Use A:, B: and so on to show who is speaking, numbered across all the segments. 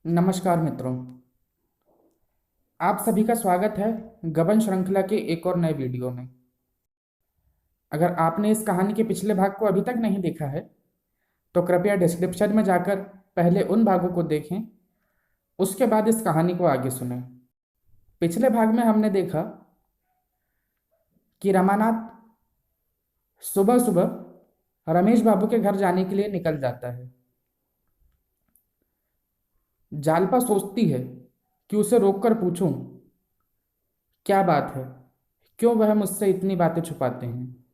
A: नमस्कार मित्रों। आप सभी का स्वागत है गबन श्रृंखला के एक और नए वीडियो में। अगर आपने इस कहानी के पिछले भाग को अभी तक नहीं देखा है तो कृपया डिस्क्रिप्शन में जाकर पहले उन भागों को देखें, उसके बाद इस कहानी को आगे सुनें। पिछले भाग में हमने देखा कि रमानाथ सुबह सुबह रमेश बाबू के घर जाने के लिए निकल जाता है। जालपा सोचती है कि उसे रोककर पूछूं क्या बात है, क्यों वह मुझसे इतनी बातें छुपाते हैं।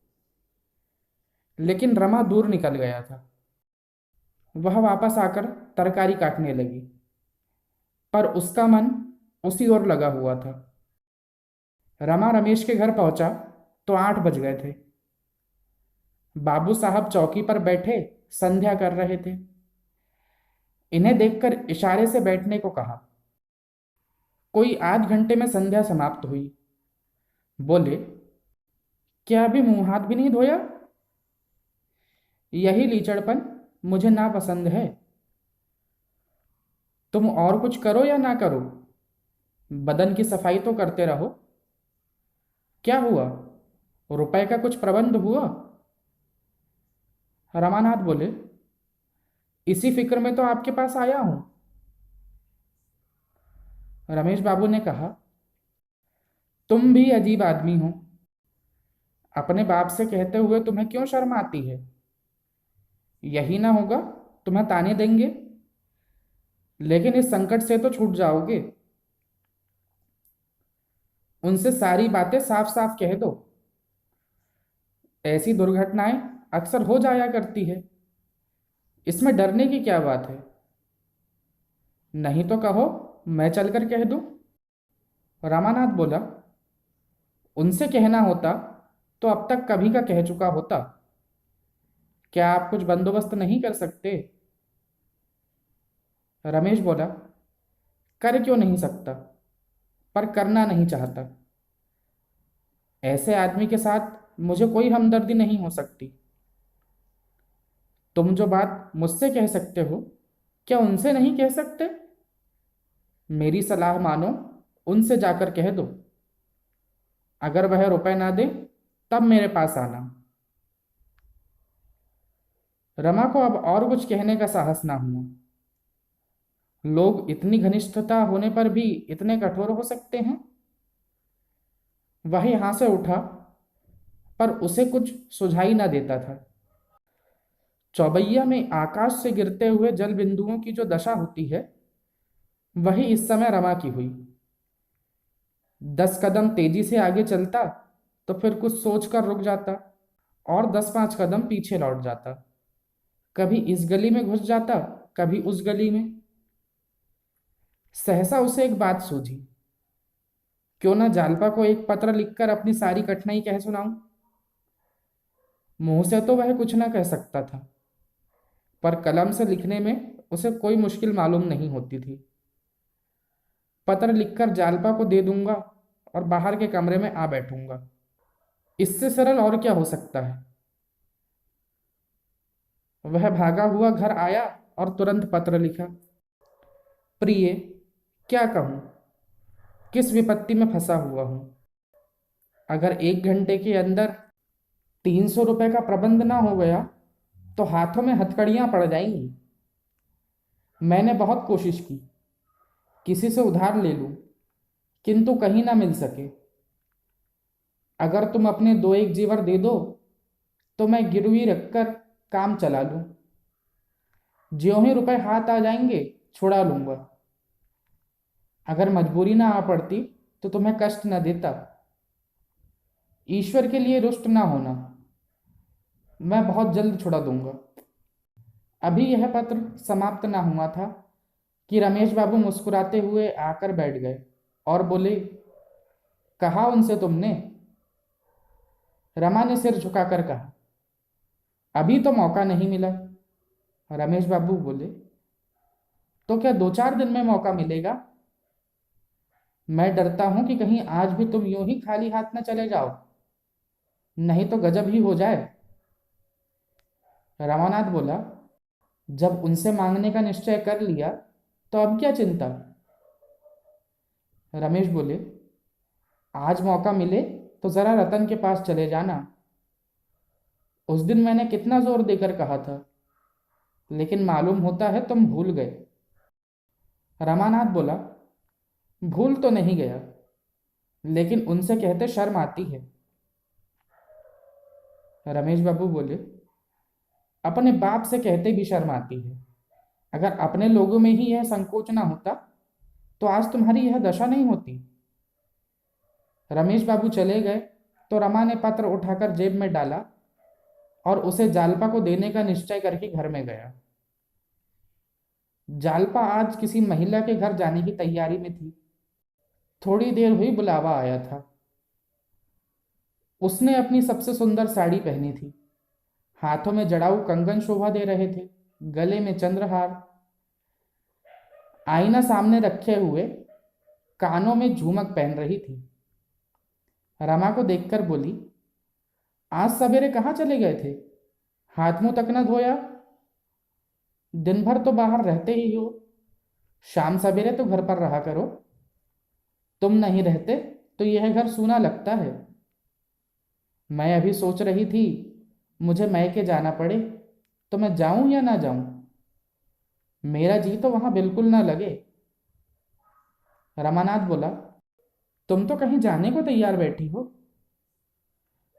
A: लेकिन रमा दूर निकल गया था। वह वापस आकर तरकारी काटने लगी, पर उसका मन उसी ओर लगा हुआ था। रमा रमेश के घर पहुंचा तो 8 बज गए थे। बाबू साहब चौकी पर बैठे संध्या कर रहे थे। इन्हें देखकर इशारे से बैठने को कहा। कोई आध घंटे में संध्या समाप्त हुई। बोले, क्या अभी मुंह हाथ भी नहीं धोया? यही लीचड़पन मुझे नापसंद है। तुम और कुछ करो या ना करो, बदन की सफाई तो करते रहो। क्या हुआ, रुपए का कुछ प्रबंध हुआ? रमानाथ बोले, इसी फिक्र में तो आपके पास आया हूं। रमेश बाबू ने कहा, तुम भी अजीब आदमी हो। अपने बाप से कहते हुए तुम्हें क्यों शर्म आती है? यही ना होगा, तुम्हें ताने देंगे, लेकिन इस संकट से तो छूट जाओगे। उनसे सारी बातें साफ साफ कह दो। ऐसी दुर्घटनाएं अक्सर हो जाया करती है, इसमें डरने की क्या बात है? नहीं तो कहो, मैं चलकर कह दूं। रामानाथ बोला, उनसे कहना होता तो अब तक कभी का कह चुका होता। क्या आप कुछ बंदोबस्त नहीं कर सकते? रमेश बोला, कर क्यों नहीं सकता, पर करना नहीं चाहता। ऐसे आदमी के साथ मुझे कोई हमदर्दी नहीं हो सकती। तुम जो बात मुझसे कह सकते हो, क्या उनसे नहीं कह सकते? मेरी सलाह मानो, उनसे जाकर कह दो। अगर वह रुपए ना दे तब मेरे पास आना। रमा को अब और कुछ कहने का साहस ना हुआ। लोग इतनी घनिष्ठता होने पर भी इतने कठोर हो सकते हैं। वह यहां से उठा, पर उसे कुछ सुझाई ना देता था। चौबैया में आकाश से गिरते हुए जल बिंदुओं की जो दशा होती है, वही इस समय रमा की हुई। 10 कदम तेजी से आगे चलता तो फिर कुछ सोचकर रुक जाता, और 10 5 कदम पीछे लौट जाता। कभी इस गली में घुस जाता, कभी उस गली में। सहसा उसे एक बात सूझी, क्यों ना जालपा को एक पत्र लिखकर अपनी सारी कठिनाई कह सुनाऊं। मुंह से तो वह कुछ ना कह सकता था, पर कलम से लिखने में उसे कोई मुश्किल मालूम नहीं होती थी। पत्र लिखकर जालपा को दे दूंगा और बाहर के कमरे में आ बैठूंगा। इससे सरल और क्या हो सकता है? वह भागा हुआ घर आया और तुरंत पत्र लिखा। प्रिय, क्या कहूं, किस विपत्ति में फंसा हुआ हूं। अगर 1 घंटे के अंदर 300 रुपए का प्रबंध ना हो गया तो हाथों में हथकड़ियां पड़ जाएंगी। मैंने बहुत कोशिश की, किसी से उधार ले लूं, किंतु कहीं ना मिल सके। अगर तुम अपने 2 1 जेवर दे दो तो मैं गिरवी रखकर काम चला लूं। ज्यों ही रुपए हाथ आ जाएंगे छुड़ा लूंगा। अगर मजबूरी ना आ पड़ती तो तुम्हें कष्ट न देता। ईश्वर के लिए रुष्ट ना होना, मैं बहुत जल्द छुड़ा दूंगा। अभी यह पत्र समाप्त ना हुआ था कि रमेश बाबू मुस्कुराते हुए आकर बैठ गए और बोले, कहा उनसे तुमने? रमा ने सिर झुकाकर कहा, अभी तो मौका नहीं मिला। रमेश बाबू बोले, तो क्या 2 4 दिन में मौका मिलेगा? मैं डरता हूं कि कहीं आज भी तुम यूं ही खाली हाथ न चले जाओ, नहीं तो गजब ही हो जाए। रमानाथ बोला, जब उनसे मांगने का निश्चय कर लिया तो अब क्या चिंता। रमेश बोले, आज मौका मिले तो जरा रतन के पास चले जाना। उस दिन मैंने कितना जोर देकर कहा था, लेकिन मालूम होता है तुम भूल गए। रमानाथ बोला, भूल तो नहीं गया, लेकिन उनसे कहते शर्म आती है। रमेश बाबू बोले, अपने बाप से कहते भी शर्म आती है। अगर अपने लोगों में ही यह संकोच ना होता तो आज तुम्हारी यह दशा नहीं होती। रमेश बाबू चले गए तो रमा ने पत्र उठाकर जेब में डाला और उसे जालपा को देने का निश्चय करके घर में गया। जालपा आज किसी महिला के घर जाने की तैयारी में थी। थोड़ी देर हुई बुलावा आया था। उसने अपनी सबसे सुंदर साड़ी पहनी थी। हाथों में जड़ाऊ कंगन शोभा दे रहे थे, गले में चंद्रहार। आईना सामने रखे हुए कानों में झुमक पहन रही थी। रमा को देखकर बोली, आज सवेरे कहाँ चले गए थे? हाथ मुंह तक न धोया। दिन भर तो बाहर रहते ही हो, शाम सवेरे तो घर पर रहा करो। तुम नहीं रहते तो यह घर सूना लगता है। मैं अभी सोच रही थी मुझे मैके जाना पड़े तो मैं जाऊं या ना जाऊं। मेरा जी तो वहां बिल्कुल ना लगे। रमानाथ बोला, तुम तो कहीं जाने को तैयार बैठी हो।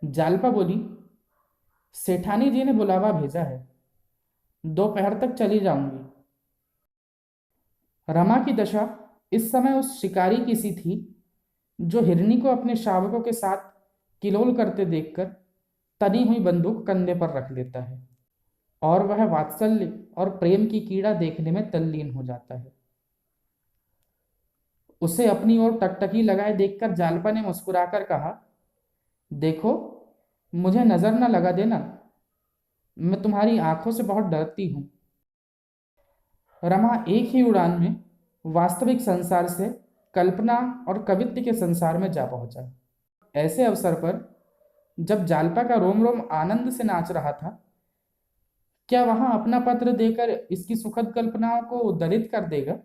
A: जालपा बोली, सेठानी जी ने बुलावा भेजा है, दोपहर तक चली जाऊंगी। रमा की दशा इस समय उस शिकारी की सी थी जो हिरनी को अपने शावकों के साथ किलोल करते देखकर तनी हुई बंदूक कंधे पर रख लेता है और वह वात्सल्य और प्रेम की कीड़ा देखने में तल्लीन हो जाता है। उसे अपनी ओर टकटकी लगाए देखकर जालपा ने मुस्कुराकर कहा, देखो, मुझे नजर न लगा देना, मैं तुम्हारी आंखों से बहुत डरती हूं। रमा एक ही उड़ान में वास्तविक संसार से कल्पना और कवित्व के संसार में जा पहुंचा। ऐसे अवसर पर जब जालपा का रोम रोम आनंद से नाच रहा था, क्या वहां अपना पत्र देकर इसकी सुखद कल्पनाओं को दलित कर देगा?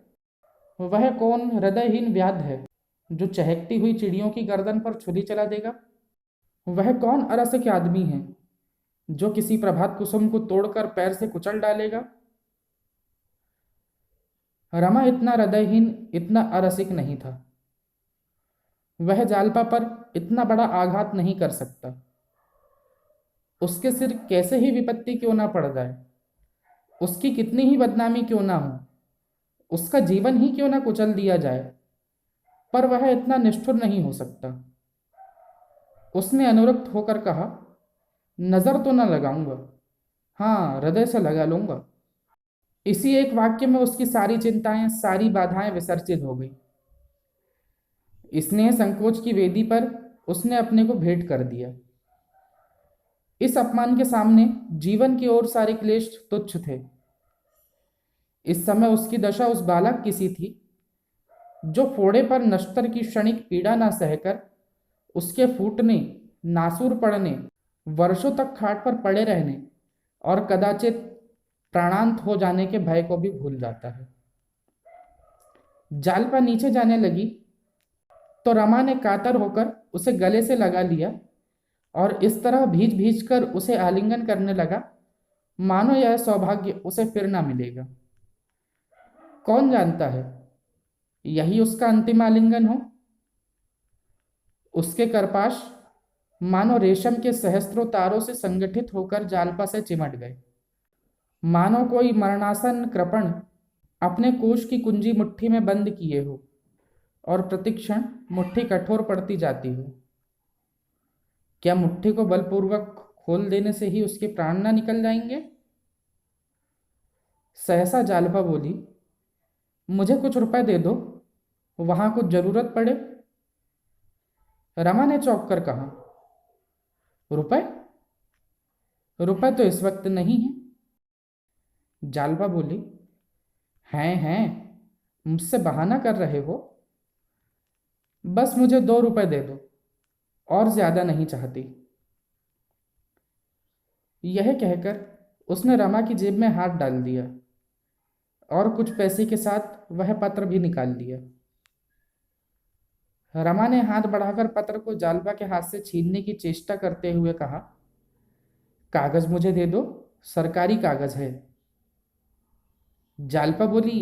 A: वह कौन हृदयहीन व्याध है जो चहकती हुई चिड़ियों की गर्दन पर छुरी चला देगा? वह कौन अरसिक आदमी है जो किसी प्रभात कुसुम को तोड़कर पैर से कुचल डालेगा? रमा इतना हृदयहीन, इतना अरसिक नहीं था। वह जालपा पर इतना बड़ा आघात नहीं कर सकता। उसके सिर कैसे ही विपत्ति क्यों ना पड़ जाए, उसकी कितनी ही बदनामी क्यों ना हो, उसका जीवन ही क्यों ना कुचल दिया जाए, पर वह इतना निष्ठुर नहीं हो सकता। उसने अनुरक्त होकर कहा, नजर तो ना लगाऊंगा, हाँ हृदय से लगा लूंगा। इसी एक वाक्य में उसकी सारी चिंताएं, सारी बाधाएं विसर्जित हो गई। स्नेह संकोच की वेदी पर उसने अपने को भेंट कर दिया। इस अपमान के सामने जीवन की ओर सारे क्लेश तुच्छ थे। इस समय उसकी दशा उस बालक की सी थी जो फोड़े पर नश्तर की क्षणिक पीड़ा ना सहकर उसके फूटने, नासूर पड़ने, वर्षों तक खाट पर पड़े रहने और कदाचित प्राणांत हो जाने के भय को भी भूल जाता है। जालपा नीचे जाने लगी तो रमा ने कातर होकर उसे गले से लगा लिया और इस तरह भीज भीज कर उसे आलिंगन करने लगा मानो यह सौभाग्य उसे फिर ना मिलेगा। कौन जानता है, यही उसका अंतिम आलिंगन हो। उसके करपाश मानो रेशम के सहस्त्रों तारों से संगठित होकर जालपा से चिमट गए, मानो कोई मरणासन कृपण अपने कोष की कुंजी मुट्ठी में बंद किए हो और प्रतिक्षण मुट्ठी कठोर पड़ती जाती हो। क्या मुट्ठी को बलपूर्वक खोल देने से ही उसके प्राण ना निकल जाएंगे? सहसा जालपा बोली, मुझे कुछ रुपए दे दो, वहां कुछ जरूरत पड़े। रमा ने चौंक कर कहा, रुपए? रुपए तो इस वक्त नहीं है। जालपा बोली, हैं, मुझसे बहाना कर रहे हो? बस मुझे 2 रुपए दे दो, और ज्यादा नहीं चाहती। यह कहकर उसने रमा की जेब में हाथ डाल दिया और कुछ पैसे के साथ वह पत्र भी निकाल लिया। रमा ने हाथ बढ़ाकर पत्र को जालपा के हाथ से छीनने की चेष्टा करते हुए कहा, कागज मुझे दे दो, सरकारी कागज है। जालपा बोली,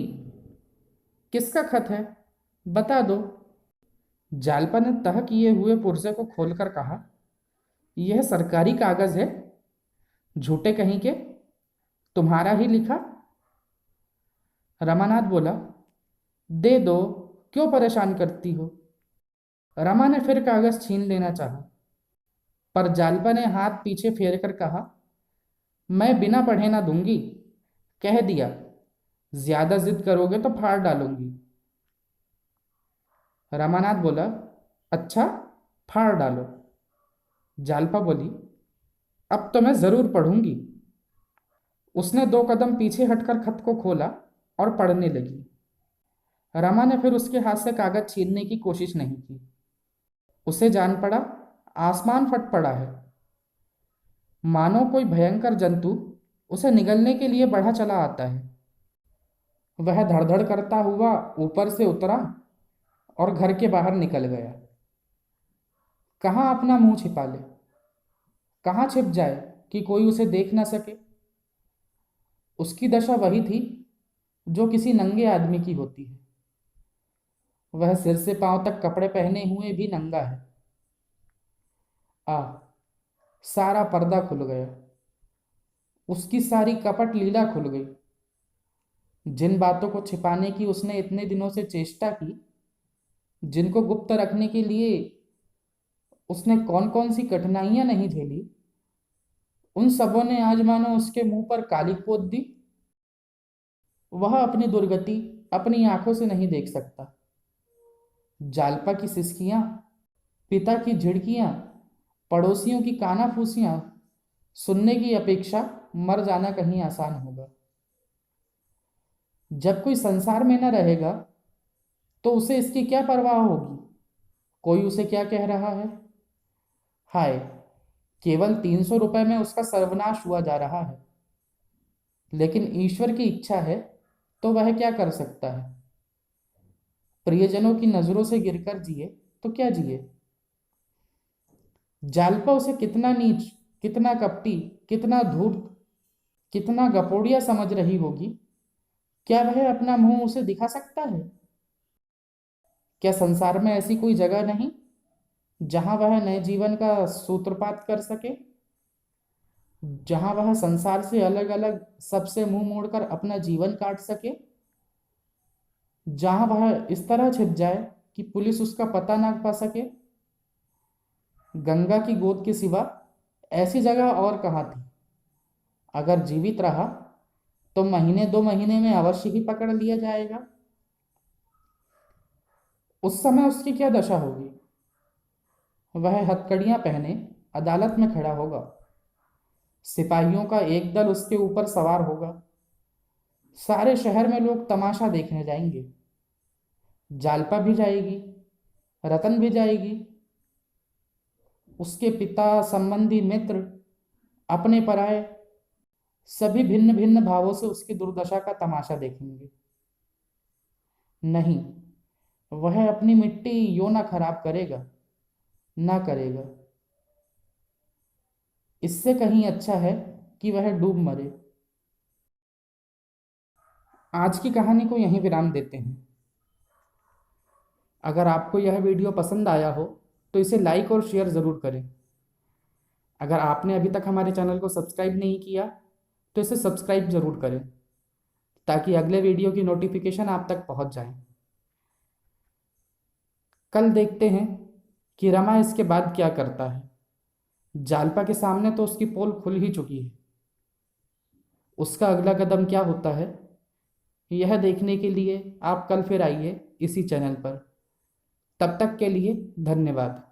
A: किसका खत है, बता दो। जालपा ने तह किए हुए पुर्जे को खोलकर कहा, यह सरकारी कागज है, झूठे कहीं के, तुम्हारा ही लिखा। रमानाथ बोला, दे दो, क्यों परेशान करती हो। रमा ने फिर कागज छीन लेना चाहा, पर जालपा ने हाथ पीछे फेर कर कहा, मैं बिना पढ़े ना दूंगी, कह दिया, ज्यादा जिद करोगे तो फाड़ डालूंगी। रमानाथ बोला, अच्छा, फाड़ डालो। जालपा बोली, अब तो मैं जरूर पढ़ूंगी। उसने 2 कदम पीछे हटकर खत को खोला और पढ़ने लगी। रमा ने फिर उसके हाथ से कागज छीनने की कोशिश नहीं की। उसे जान पड़ा आसमान फट पड़ा है, मानो कोई भयंकर जंतु उसे निगलने के लिए बढ़ा चला आता है। वह धड़धड़ करता हुआ ऊपर से उतरा और घर के बाहर निकल गया। कहाँ अपना मुंह छिपा ले, कहाँ छिप जाए कि कोई उसे देख ना सके। उसकी दशा वही थी जो किसी नंगे आदमी की होती है। वह सिर से पांव तक कपड़े पहने हुए भी नंगा है। आ, सारा पर्दा खुल गया, उसकी सारी कपट लीला खुल गई। जिन बातों को छिपाने की उसने इतने दिनों से चेष्टा की, जिनको गुप्त रखने के लिए उसने कौन कौन सी कठिनाइयां नहीं झेली, उन सबों ने आज मानो उसके मुंह पर कालिक पोत दी। वह अपनी दुर्गति अपनी आंखों से नहीं देख सकता। जालपा की सिसकियां, पिता की झिड़कियां, पड़ोसियों की कानाफूसियां सुनने की अपेक्षा मर जाना कहीं आसान होगा। जब कोई संसार में न रहेगा तो उसे इसकी क्या परवाह होगी, कोई उसे क्या कह रहा है। हाय, केवल 300 रुपए में उसका सर्वनाश हुआ जा रहा है, लेकिन ईश्वर की इच्छा है तो वह क्या कर सकता है। प्रियजनों की नजरों से गिरकर जिए तो क्या जिए। जालपा उसे कितना नीच, कितना कपटी, कितना धूर्त, कितना गपोड़िया समझ रही होगी। क्या वह अपना मुंह उसे दिखा सकता है। क्या संसार में ऐसी कोई जगह नहीं जहां वह नए जीवन का सूत्रपात कर सके, जहां वह संसार से अलग अलग सबसे मुंह मोड़कर अपना जीवन काट सके, जहां वह इस तरह छिप जाए कि पुलिस उसका पता ना पा सके। गंगा की गोद के सिवा ऐसी जगह और कहाँ थी। अगर जीवित रहा तो महीने 2 महीने में अवश्य ही पकड़ लिया जाएगा। उस समय उसकी क्या दशा होगी। वह हथकड़ियां पहने अदालत में खड़ा होगा, सिपाहियों का एक दल उसके ऊपर सवार होगा, सारे शहर में लोग तमाशा देखने जाएंगे। जालपा भी जाएगी, रतन भी जाएगी, उसके पिता, संबंधी, मित्र, अपने पराए, सभी भिन्न भिन्न भावों से उसकी दुर्दशा का तमाशा देखेंगे। नहीं, वह अपनी मिट्टी यो ना खराब करेगा, ना करेगा। इससे कहीं अच्छा है कि वह डूब मरे। आज की कहानी को यहीं विराम देते हैं। अगर आपको यह वीडियो पसंद आया हो तो इसे लाइक और शेयर ज़रूर करें। अगर आपने अभी तक हमारे चैनल को सब्सक्राइब नहीं किया तो इसे सब्सक्राइब ज़रूर करें, ताकि अगले वीडियो की नोटिफिकेशन आप तक पहुंच जाए। कल देखते हैं कि रमा इसके बाद क्या करता है। जालपा के सामने तो उसकी पोल खुल ही चुकी है। उसका अगला कदम क्या होता है, यह देखने के लिए आप कल फिर आइए इसी चैनल पर। तब तक के लिए धन्यवाद।